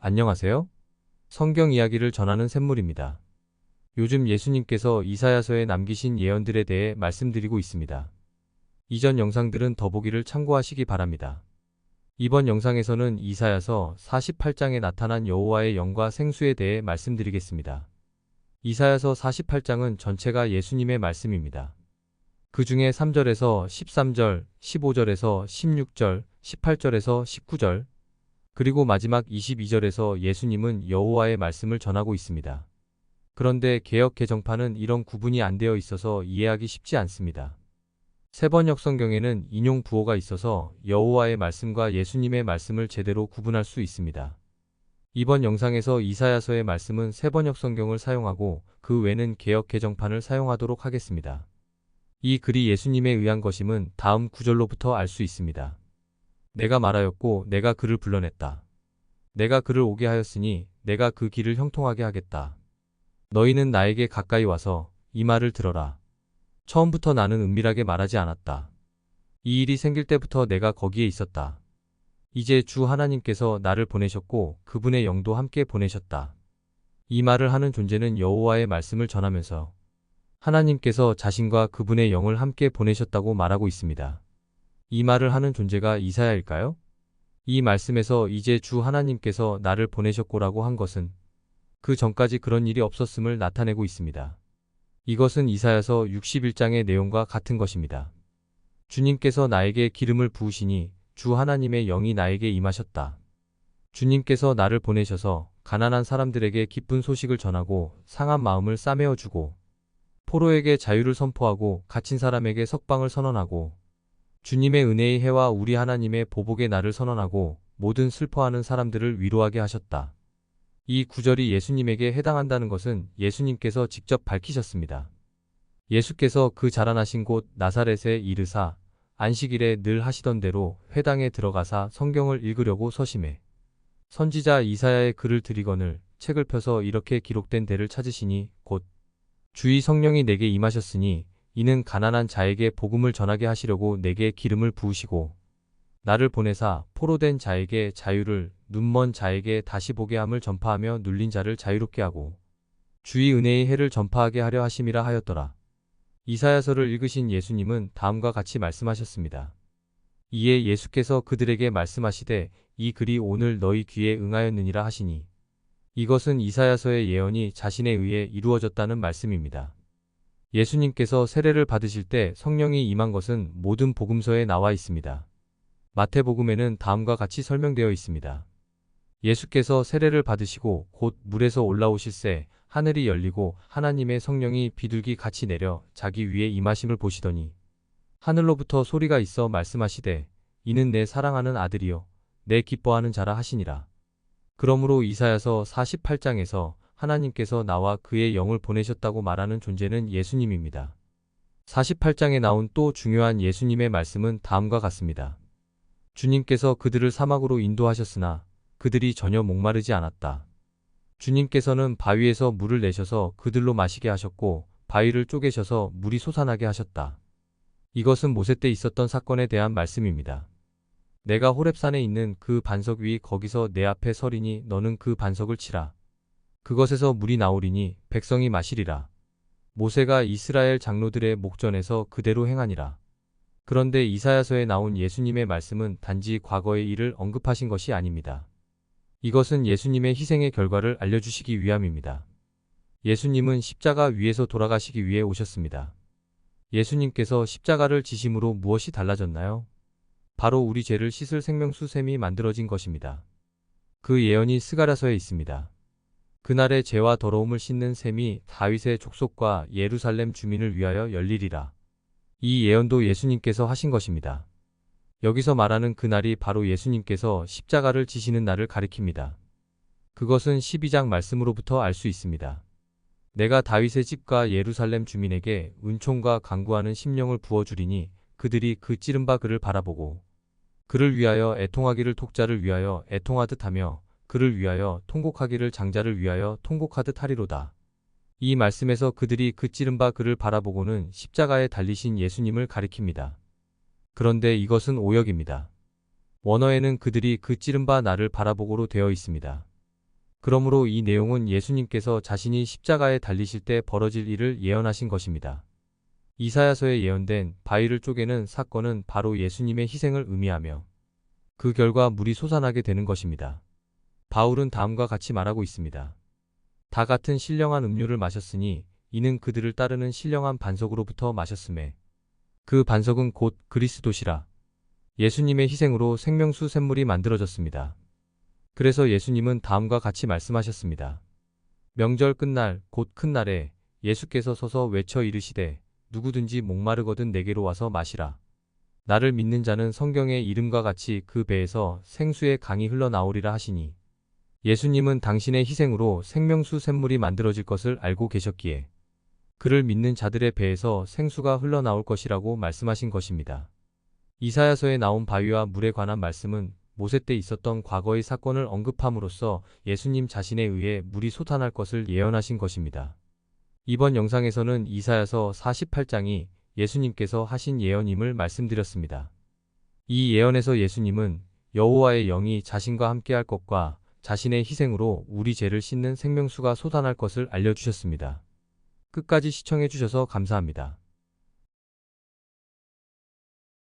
안녕하세요. 성경 이야기를 전하는 샘물입니다. 요즘 예수님께서 이사야서에 남기신 예언들에 대해 말씀드리고 있습니다. 이전 영상들은 더보기를 참고하시기 바랍니다. 이번 영상에서는 이사야서 48장에 나타난 여호와의 영과 생수에 대해 말씀드리겠습니다. 이사야서 48장은 전체가 예수님의 말씀입니다. 그 중에 3절에서 13절, 15절에서 16절, 18절에서 19절, 그리고 마지막 22절에서 예수님은 여호와의 말씀을 전하고 있습니다. 그런데 개역 개정판은 이런 구분이 안 되어 있어서 이해하기 쉽지 않습니다. 세번역 성경에는 인용 부호가 있어서 여호와의 말씀과 예수님의 말씀을 제대로 구분할 수 있습니다. 이번 영상에서 이사야서의 말씀은 세번역 성경을 사용하고 그 외는 개역 개정판을 사용하도록 하겠습니다. 이 글이 예수님에 의한 것임은 다음 구절로부터 알 수 있습니다. 내가 말하였고 내가 그를 불러냈다. 내가 그를 오게 하였으니 내가 그 길을 형통하게 하겠다. 너희는 나에게 가까이 와서 이 말을 들어라. 처음부터 나는 은밀하게 말하지 않았다. 이 일이 생길 때부터 내가 거기에 있었다. 이제 주 하나님께서 나를 보내셨고 그분의 영도 함께 보내셨다. 이 말을 하는 존재는 여호와의 말씀을 전하면서 하나님께서 자신과 그분의 영을 함께 보내셨다고 말하고 있습니다. 이 말을 하는 존재가 이사야일까요? 이 말씀에서 이제 주 하나님께서 나를 보내셨고라고 한 것은 그 전까지 그런 일이 없었음을 나타내고 있습니다. 이것은 이사야서 61장의 내용과 같은 것입니다. 주님께서 나에게 기름을 부으시니 주 하나님의 영이 나에게 임하셨다. 주님께서 나를 보내셔서 가난한 사람들에게 기쁜 소식을 전하고 상한 마음을 싸매어 주고 포로에게 자유를 선포하고 갇힌 사람에게 석방을 선언하고 주님의 은혜의 해와 우리 하나님의 보복의 날을 선언하고 모든 슬퍼하는 사람들을 위로하게 하셨다. 이 구절이 예수님에게 해당한다는 것은 예수님께서 직접 밝히셨습니다. 예수께서 그 자라나신 곳 나사렛에 이르사 안식일에 늘 하시던 대로 회당에 들어가사 성경을 읽으려고 서심해 선지자 이사야의 글을 들이거늘 책을 펴서 이렇게 기록된 데를 찾으시니 곧 주의 성령이 내게 임하셨으니 이는 가난한 자에게 복음을 전하게 하시려고 내게 기름을 부으시고 나를 보내사 포로된 자에게 자유를 눈먼 자에게 다시 보게 함을 전파하며 눌린 자를 자유롭게 하고 주의 은혜의 해를 전파하게 하려 하심이라 하였더라. 이사야서를 읽으신 예수님은 다음과 같이 말씀하셨습니다. 이에 예수께서 그들에게 말씀하시되 이 글이 오늘 너희 귀에 응하였느니라 하시니 이것은 이사야서의 예언이 자신에 의해 이루어졌다는 말씀입니다. 예수님께서 세례를 받으실 때 성령이 임한 것은 모든 복음서에 나와 있습니다. 마태복음에는 다음과 같이 설명되어 있습니다. 예수께서 세례를 받으시고 곧 물에서 올라오실새 하늘이 열리고 하나님의 성령이 비둘기 같이 내려 자기 위에 임하심을 보시더니 하늘로부터 소리가 있어 말씀하시되 이는 내 사랑하는 아들이요 내 기뻐하는 자라 하시니라. 그러므로 이사야서 48장에서 하나님께서 나와 그의 영을 보내셨다고 말하는 존재는 예수님입니다. 48장에 나온 또 중요한 예수님의 말씀은 다음과 같습니다. 주님께서 그들을 사막으로 인도하셨으나 그들이 전혀 목마르지 않았다. 주님께서는 바위에서 물을 내셔서 그들로 마시게 하셨고 바위를 쪼개셔서 물이 솟아나게 하셨다. 이것은 모세 때 있었던 사건에 대한 말씀입니다. 내가 호렙산에 있는 그 반석 위 거기서 내 앞에 서리니 너는 그 반석을 치라. 그것에서 물이 나오리니 백성이 마시리라. 모세가 이스라엘 장로들의 목전에서 그대로 행하니라. 그런데 이사야서에 나온 예수님의 말씀은 단지 과거의 일을 언급하신 것이 아닙니다. 이것은 예수님의 희생의 결과를 알려주시기 위함입니다. 예수님은 십자가 위에서 돌아가시기 위해 오셨습니다. 예수님께서 십자가를 지심으로 무엇이 달라졌나요? 바로 우리 죄를 씻을 생명수 샘이 만들어진 것입니다. 그 예언이 스가랴서에 있습니다. 그날의 죄와 더러움을 씻는 샘이 다윗의 족속과 예루살렘 주민을 위하여 열리리라. 이 예언도 예수님께서 하신 것입니다. 여기서 말하는 그날이 바로 예수님께서 십자가를 지시는 날을 가리킵니다. 그것은 12장 말씀으로부터 알 수 있습니다. 내가 다윗의 집과 예루살렘 주민에게 은총과 간구하는 심령을 부어주리니 그들이 그 찌른 바 그를 바라보고 그를 위하여 애통하기를 독자를 위하여 애통하듯 하며 그를 위하여 통곡하기를 장자를 위하여 통곡하듯 하리로다. 이 말씀에서 그들이 그 찌른 바 그를 바라보고는 십자가에 달리신 예수님을 가리킵니다. 그런데 이것은 오역입니다. 원어에는 그들이 그 찌른 바 나를 바라보고로 되어 있습니다. 그러므로 이 내용은 예수님께서 자신이 십자가에 달리실 때 벌어질 일을 예언하신 것입니다. 이사야서에 예언된 바위를 쪼개는 사건은 바로 예수님의 희생을 의미하며 그 결과 물이 솟아나게 되는 것입니다. 바울은 다음과 같이 말하고 있습니다. 다 같은 신령한 음료를 마셨으니 이는 그들을 따르는 신령한 반석으로부터 마셨음에 그 반석은 곧 그리스도시라. 예수님의 희생으로 생명수 샘물이 만들어졌습니다. 그래서 예수님은 다음과 같이 말씀하셨습니다. 명절 끝날 곧 큰 날에 예수께서 서서 외쳐 이르시되 누구든지 목마르거든 내게로 와서 마시라. 나를 믿는 자는 성경의 이름과 같이 그 배에서 생수의 강이 흘러나오리라 하시니 예수님은 당신의 희생으로 생명수 샘물이 만들어질 것을 알고 계셨기에 그를 믿는 자들의 배에서 생수가 흘러나올 것이라고 말씀하신 것입니다. 이사야서에 나온 바위와 물에 관한 말씀은 모세 때 있었던 과거의 사건을 언급함으로써 예수님 자신에 의해 물이 솟아날 것을 예언하신 것입니다. 이번 영상에서는 이사야서 48장이 예수님께서 하신 예언임을 말씀드렸습니다. 이 예언에서 예수님은 여호와의 영이 자신과 함께할 것과 자신의 희생으로 우리 죄를 씻는 생명수가 솟아날 것을 알려주셨습니다. 끝까지 시청해주셔서 감사합니다.